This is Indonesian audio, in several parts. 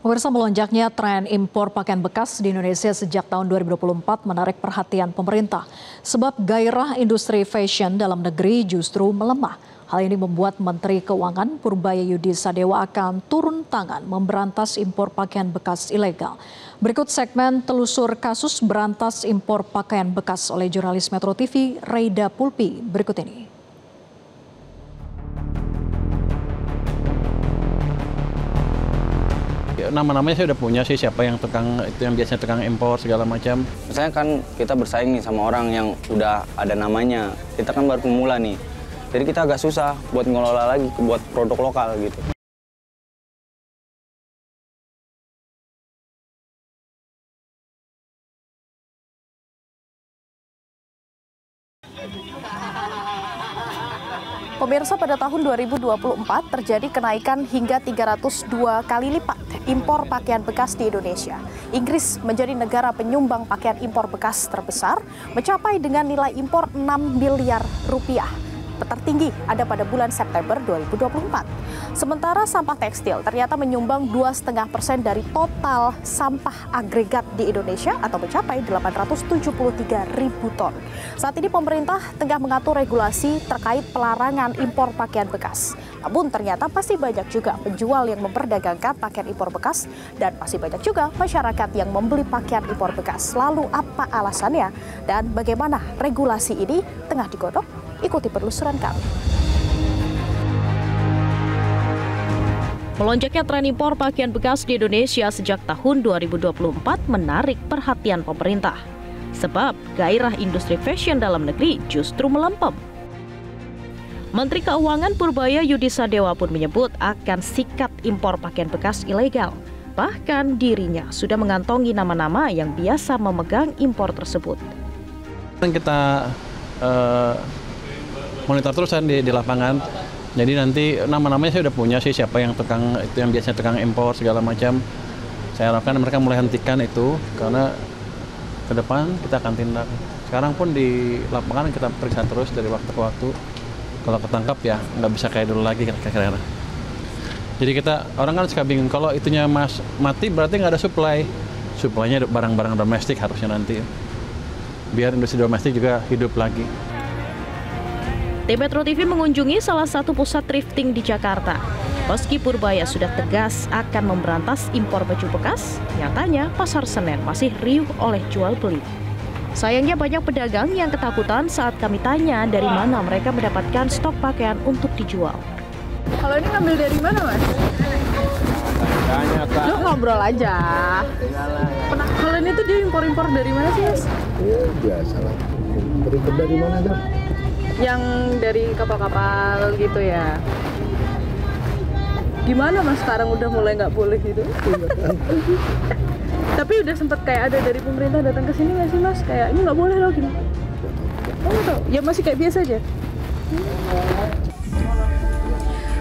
Pemirsa, melonjaknya tren impor pakaian bekas di Indonesia sejak tahun 2024 menarik perhatian pemerintah. Sebab gairah industri fashion dalam negeri justru melemah. Hal ini membuat Menteri Keuangan Purbayayudi Sadewa akan turun tangan memberantas impor pakaian bekas ilegal. Berikut segmen telusur kasus berantas impor pakaian bekas oleh jurnalis Metro TV Reida Pulpi berikut ini. Nama-namanya saya udah punya sih, siapa yang tukang itu, yang biasanya tukang impor segala macam. Misalnya kan kita bersaing nih sama orang yang udah ada namanya. Kita kan baru pemula nih. Jadi kita agak susah buat ngelola lagi buat produk lokal gitu. Pemirsa, pada tahun 2024 terjadi kenaikan hingga 302 kali lipat impor pakaian bekas di Indonesia. Inggris menjadi negara penyumbang pakaian impor bekas terbesar, mencapai dengan nilai impor 6 miliar rupiah. Tertinggi ada pada bulan September 2024. Sementara sampah tekstil ternyata menyumbang 2,5% dari total sampah agregat di Indonesia atau mencapai 873.000 ton. Saat ini pemerintah tengah mengatur regulasi terkait pelarangan impor pakaian bekas. Namun ternyata masih banyak juga penjual yang memperdagangkan pakaian impor bekas dan masih banyak juga masyarakat yang membeli pakaian impor bekas. Lalu apa alasannya dan bagaimana regulasi ini tengah digodok? Ikuti penelusuran kami. Melonjaknya tren impor pakaian bekas di Indonesia sejak tahun 2024 menarik perhatian pemerintah. Sebab gairah industri fashion dalam negeri justru melempem. Menteri Keuangan Purbayayudi Sadewa pun menyebut akan sikat impor pakaian bekas ilegal. Bahkan dirinya sudah mengantongi nama-nama yang biasa memegang impor tersebut. Kita monitor terus kan di lapangan. Jadi nanti nama-namanya saya udah punya sih, siapa yang tukang itu, yang biasanya tukang impor segala macam. Saya harapkan mereka mulai hentikan itu karena ke depan kita akan tindak. Sekarang pun di lapangan kita periksa terus dari waktu ke waktu. Kalau ketangkap ya nggak bisa kayak dulu lagi kira-kira. Jadi kita orang kan suka bingung kalau itunya mati berarti nggak ada supply. Supply-nya barang-barang domestik harusnya nanti. Biar industri domestik juga hidup lagi. Tim Metro TV mengunjungi salah satu pusat thrifting di Jakarta. Meski Purbaya sudah tegas akan memberantas impor baju bekas, nyatanya Pasar Senen masih riuh oleh jual beli. Sayangnya banyak pedagang yang ketakutan saat kami tanya dari mana mereka mendapatkan stok pakaian untuk dijual. Kalau ini ngambil dari mana, Mas? Tanya, Kak. Lu ngobrol aja. Kalau ini tuh dia impor-impor dari mana sih, Mas? Ya biasa lah. Impor dari mana tuh? Yang dari kapal-kapal gitu ya. Gimana Mas sekarang udah mulai nggak boleh gitu? Tapi udah sempet kayak ada dari pemerintah datang ke sini nggak sih Mas? Kayak ini nggak boleh loh gini. Oh nggak tahu. Ya masih kayak biasa aja.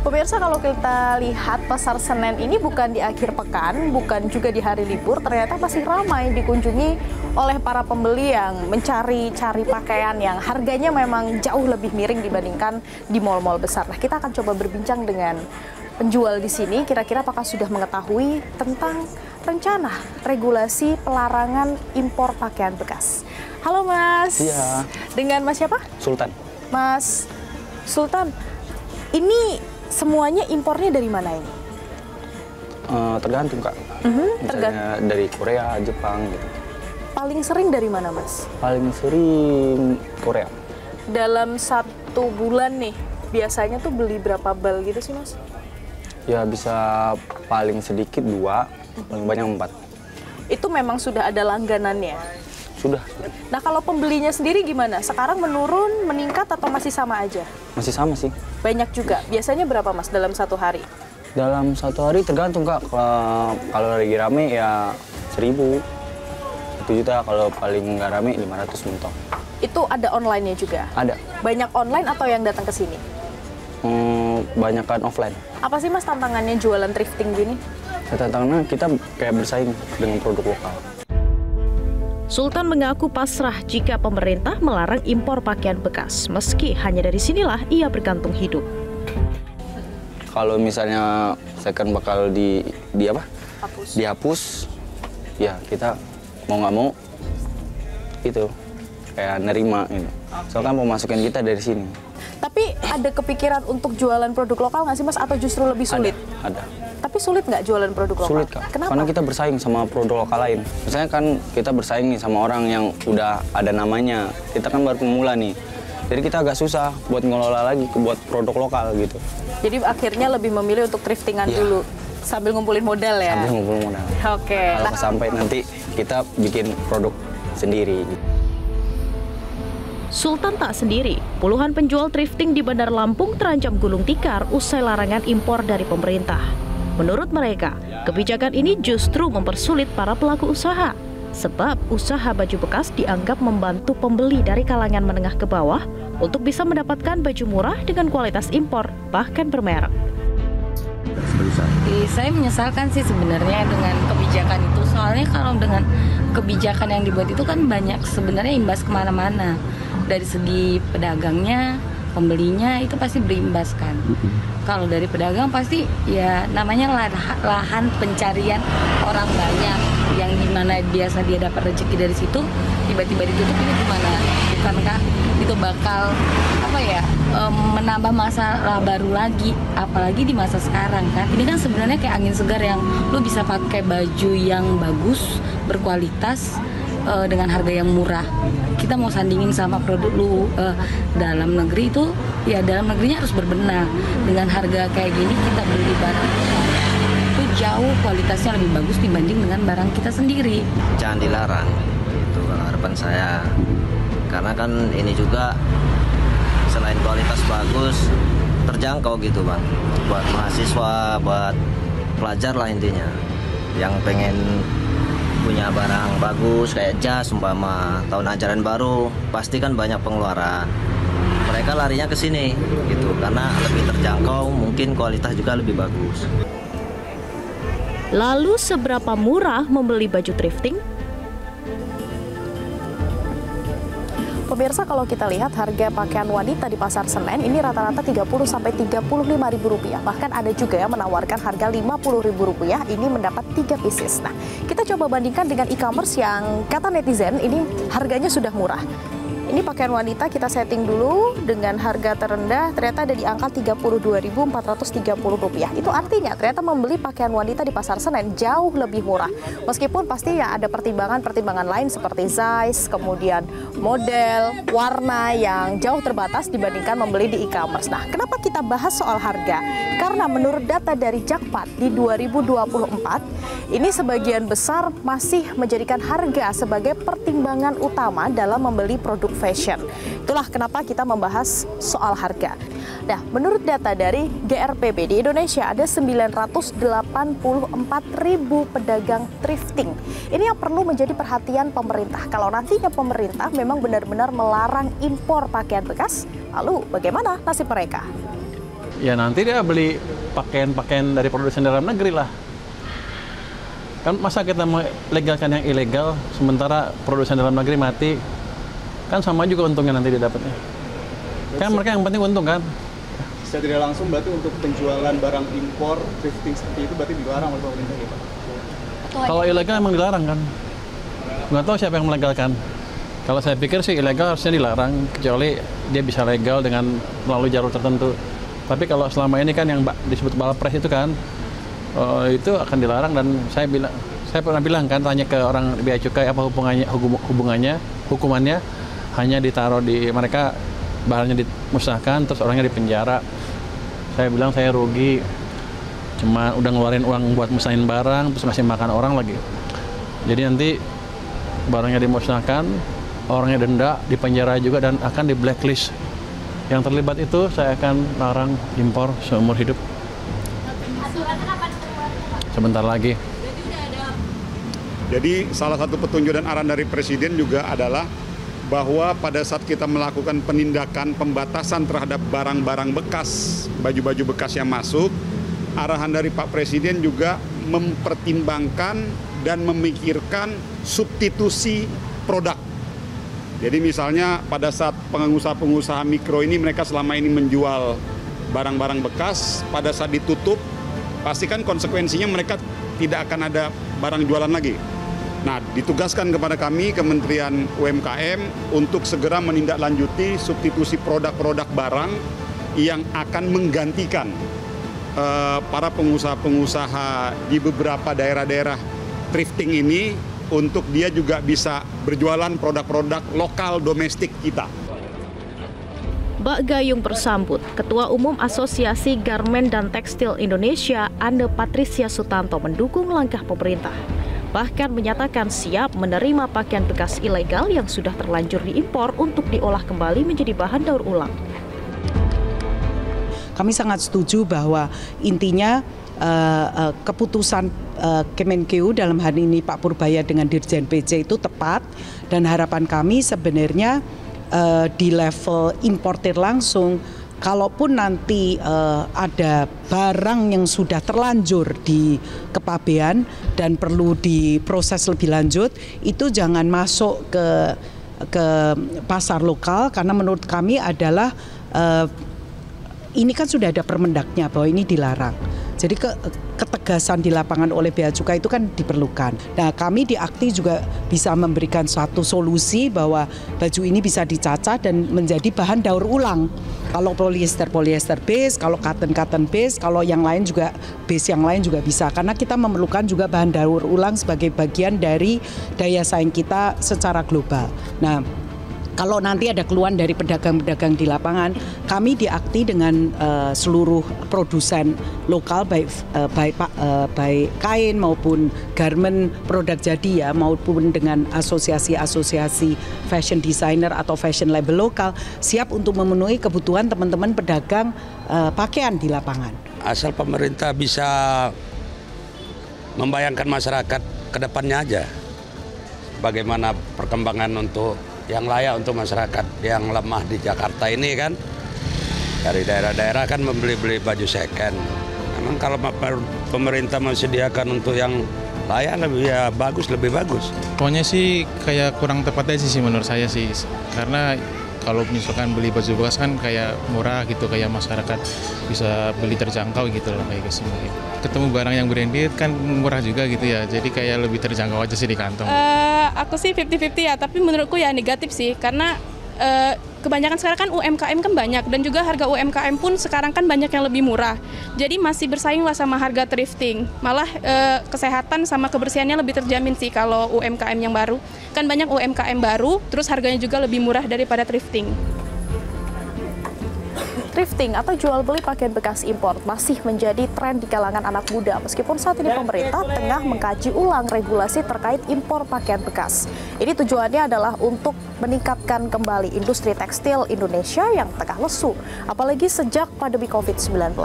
Pemirsa, kalau kita lihat Pasar Senen ini bukan di akhir pekan, bukan juga di hari libur, ternyata masih ramai dikunjungi oleh para pembeli yang mencari-cari pakaian yang harganya memang jauh lebih miring dibandingkan di mal-mal besar. Nah, kita akan coba berbincang dengan penjual di sini, kira-kira apakah sudah mengetahui tentang rencana regulasi pelarangan impor pakaian bekas. Halo Mas. Iya. Dengan Mas siapa? Sultan. Mas Sultan, ini semuanya impornya dari mana ini? Tergantung Kak. Misalnya dari Korea, Jepang gitu. Paling sering dari mana Mas? Paling sering Korea. Dalam satu bulan nih, biasanya tuh beli berapa bal gitu sih Mas? Ya bisa paling sedikit 2, paling banyak 4. Itu memang sudah ada langganannya? Sudah. Nah kalau pembelinya sendiri gimana? Sekarang menurun, meningkat atau masih sama aja? Masih sama sih. Banyak juga. Biasanya berapa Mas dalam satu hari? Dalam satu hari tergantung Kak. Kalau lagi rame ya 1.000. 1 juta, kalau paling nggak rame 500 mentok. Itu ada online-nya juga? Ada. Banyak online atau yang datang ke sini? Banyakan offline. Apa sih Mas tantangannya jualan thrifting gini? Tantangannya kita kayak bersaing dengan produk lokal. Sultan mengaku pasrah jika pemerintah melarang impor pakaian bekas, meski hanya dari sinilah ia bergantung hidup. Kalau misalnya saya kan bakal dihapus, ya kita mau nggak mau itu kayak nerima gitu. Soalnya kan pemasukan kita dari sini. Tapi ada kepikiran untuk jualan produk lokal nggak sih Mas, atau justru lebih sulit? Ada. Tapi sulit nggak jualan produk lokal? Sulit, Kak. Kenapa? Karena kita bersaing sama produk lokal lain. Misalnya kan kita bersaing nih sama orang yang udah ada namanya. Kita kan baru pemula nih. Jadi kita agak susah buat ngelola lagi buat produk lokal gitu. Jadi akhirnya lebih memilih untuk thriftingan dulu sambil ngumpulin modal ya? Sambil ngumpulin modal. Oke. Kalau sampai nanti kita bikin produk sendiri gitu. Sultan tak sendiri, puluhan penjual thrifting di Bandar Lampung terancam gulung tikar usai larangan impor dari pemerintah. Menurut mereka, kebijakan ini justru mempersulit para pelaku usaha. Sebab usaha baju bekas dianggap membantu pembeli dari kalangan menengah ke bawah untuk bisa mendapatkan baju murah dengan kualitas impor, bahkan bermerek. Saya menyesalkan sih sebenarnya dengan kebijakan itu. Soalnya kalau dengan kebijakan yang dibuat itu kan banyak sebenarnya imbas kemana-mana. Dari segi pedagangnya, pembelinya itu pasti berimbas kan. Kalau dari pedagang pasti ya namanya lahan pencarian orang banyak yang dimana biasa dia dapat rezeki dari situ, tiba-tiba ditutup, ini gimana? Bukankah itu bakal menambah masalah baru lagi, apalagi di masa sekarang kan. Ini kan sebenarnya kayak angin segar yang lu bisa pakai baju yang bagus, berkualitas, dengan harga yang murah. Kita mau sandingin sama produk lu dalam negeri itu, ya dalam negerinya harus berbenah. Dengan harga kayak gini kita beli barang itu jauh kualitasnya lebih bagus dibanding dengan barang kita sendiri. Jangan dilarang, itu harapan saya. Karena kan ini juga selain kualitas bagus, terjangkau gitu Bang. Buat mahasiswa, buat pelajar lah intinya. Yang pengen punya barang bagus kayak jas umpama tahun ajaran baru, pasti kan banyak pengeluaran. Mereka larinya ke sini gitu karena lebih terjangkau, mungkin kualitas juga lebih bagus. Lalu seberapa murah membeli baju thrifting? Pemirsa, kalau kita lihat harga pakaian wanita di Pasar Senen ini rata-rata Rp30.000-Rp35.000. Bahkan ada juga yang menawarkan harga Rp50.000 ini mendapat 3 pieces. Nah, kita coba bandingkan dengan e-commerce yang kata netizen ini harganya sudah murah. Ini pakaian wanita kita setting dulu dengan harga terendah ternyata ada di angka Rp32.430. Itu artinya ternyata membeli pakaian wanita di Pasar Senen jauh lebih murah. Meskipun pasti ya ada pertimbangan-pertimbangan lain seperti size, kemudian model, warna yang jauh terbatas dibandingkan membeli di e-commerce. Nah, kenapa kita bahas soal harga? Karena menurut data dari Jakpart di 2024, ini sebagian besar masih menjadikan harga sebagai pertimbangan utama dalam membeli produk fashion. Itulah kenapa kita membahas soal harga. Nah, menurut data dari GRPB di Indonesia ada 984.000 pedagang thrifting. Ini yang perlu menjadi perhatian pemerintah. Kalau nantinya pemerintah memang benar-benar melarang impor pakaian bekas, lalu bagaimana nasib mereka? Ya nanti dia beli pakaian-pakaian dari produsen dalam negeri lah. Kan masa kita mau legalkan yang ilegal, sementara produsen dalam negeri mati, kan sama juga untungnya nanti dia dapatnya. Kan mereka yang penting untung kan. Secara tidak langsung berarti untuk penjualan barang impor, thrifting seperti itu berarti dilarang oleh pemerintah ya Pak? Kalau ilegal emang dilarang kan. Nggak tahu siapa yang melegalkan. Kalau saya pikir sih ilegal harusnya dilarang, kecuali dia bisa legal dengan melalui jalur tertentu. Tapi kalau selama ini kan yang disebut balpres itu kan, itu akan dilarang. Dan saya pernah bilang kan, tanya ke orang bea cukai apa hukumannya hanya ditaruh di mereka, barangnya dimusnahkan terus orangnya dipenjara. Saya bilang saya rugi, cuma udah ngeluarin uang buat musnahin barang terus masih makan orang lagi. Jadi nanti barangnya dimusnahkan, orangnya denda, dipenjara juga, dan akan di blacklist. Yang terlibat itu saya akan larang impor seumur hidup. Sebentar lagi. Jadi salah satu petunjuk dan arahan dari Presiden juga adalah bahwa pada saat kita melakukan penindakan pembatasan terhadap barang-barang bekas, baju-baju bekas yang masuk, arahan dari Pak Presiden juga mempertimbangkan dan memikirkan substitusi produk. Jadi misalnya pada saat pengusaha-pengusaha mikro ini mereka selama ini menjual barang-barang bekas, pada saat ditutup, pastikan konsekuensinya mereka tidak akan ada barang jualan lagi. Nah, ditugaskan kepada kami Kementerian UMKM untuk segera menindaklanjuti substitusi produk-produk barang yang akan menggantikan para pengusaha-pengusaha di beberapa daerah-daerah thrifting ini untuk dia juga bisa berjualan produk-produk lokal domestik kita. Bak Gayung bersambut, Ketua Umum Asosiasi Garmen dan Tekstil Indonesia, Ande Patricia Sutanto, mendukung langkah pemerintah. Bahkan menyatakan siap menerima pakaian bekas ilegal yang sudah terlanjur diimpor untuk diolah kembali menjadi bahan daur ulang. Kami sangat setuju bahwa intinya keputusan Kemenkeu dalam hal ini Pak Purbaya dengan Dirjen PJ itu tepat, dan harapan kami sebenarnya di level importir langsung, kalaupun nanti ada barang yang sudah terlanjur di kepabean dan perlu diproses lebih lanjut, itu jangan masuk ke pasar lokal, karena menurut kami adalah ini kan sudah ada permendaknya bahwa ini dilarang. Jadi ketegasan di lapangan oleh Bea Cukai itu kan diperlukan. Nah, kami di Akti juga bisa memberikan suatu solusi bahwa baju ini bisa dicacah dan menjadi bahan daur ulang. Kalau polyester base, kalau cotton base, kalau yang lain juga base yang lain juga bisa. Karena kita memerlukan juga bahan daur ulang sebagai bagian dari daya saing kita secara global. Nah, kalau nanti ada keluhan dari pedagang-pedagang di lapangan, kami di Akti dengan seluruh produsen lokal, baik kain maupun garment produk jadi ya, maupun dengan asosiasi-asosiasi fashion designer atau fashion label lokal, siap untuk memenuhi kebutuhan teman-teman pedagang pakaian di lapangan. Asal pemerintah bisa membayangkan masyarakat ke depannya aja, bagaimana perkembangan untuk yang layak untuk masyarakat yang lemah di Jakarta ini kan. Dari daerah-daerah kan membeli baju second. Memang kalau pemerintah menyediakan untuk yang layak lebih bagus. Pokoknya sih kayak kurang tepat aja sih menurut saya sih. Karena kalau misalkan beli baju bekas kan kayak murah gitu, kayak masyarakat bisa beli terjangkau gitu loh, kayak gitu mungkin. Ketemu barang yang branded kan murah juga gitu ya, jadi kayak lebih terjangkau aja sih di kantong. Aku sih 50-50 ya, tapi menurutku ya negatif sih, karena kebanyakan sekarang kan UMKM kan banyak, dan juga harga UMKM pun sekarang kan banyak yang lebih murah. Jadi masih bersaing lah sama harga thrifting. Malah kesehatan sama kebersihannya lebih terjamin sih kalau UMKM yang baru. Kan banyak UMKM baru, terus harganya juga lebih murah daripada thrifting. Thrifting atau jual beli pakaian bekas impor masih menjadi tren di kalangan anak muda, meskipun saat ini pemerintah tengah mengkaji ulang regulasi terkait impor pakaian bekas. Ini tujuannya adalah untuk meningkatkan kembali industri tekstil Indonesia yang tengah lesu, apalagi sejak pandemi COVID-19.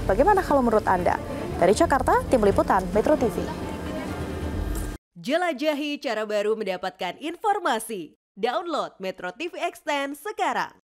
Bagaimana kalau menurut Anda? Dari Jakarta, Tim Liputan Metro TV. Jelajahi cara baru mendapatkan informasi. Download Metro TV Extend sekarang.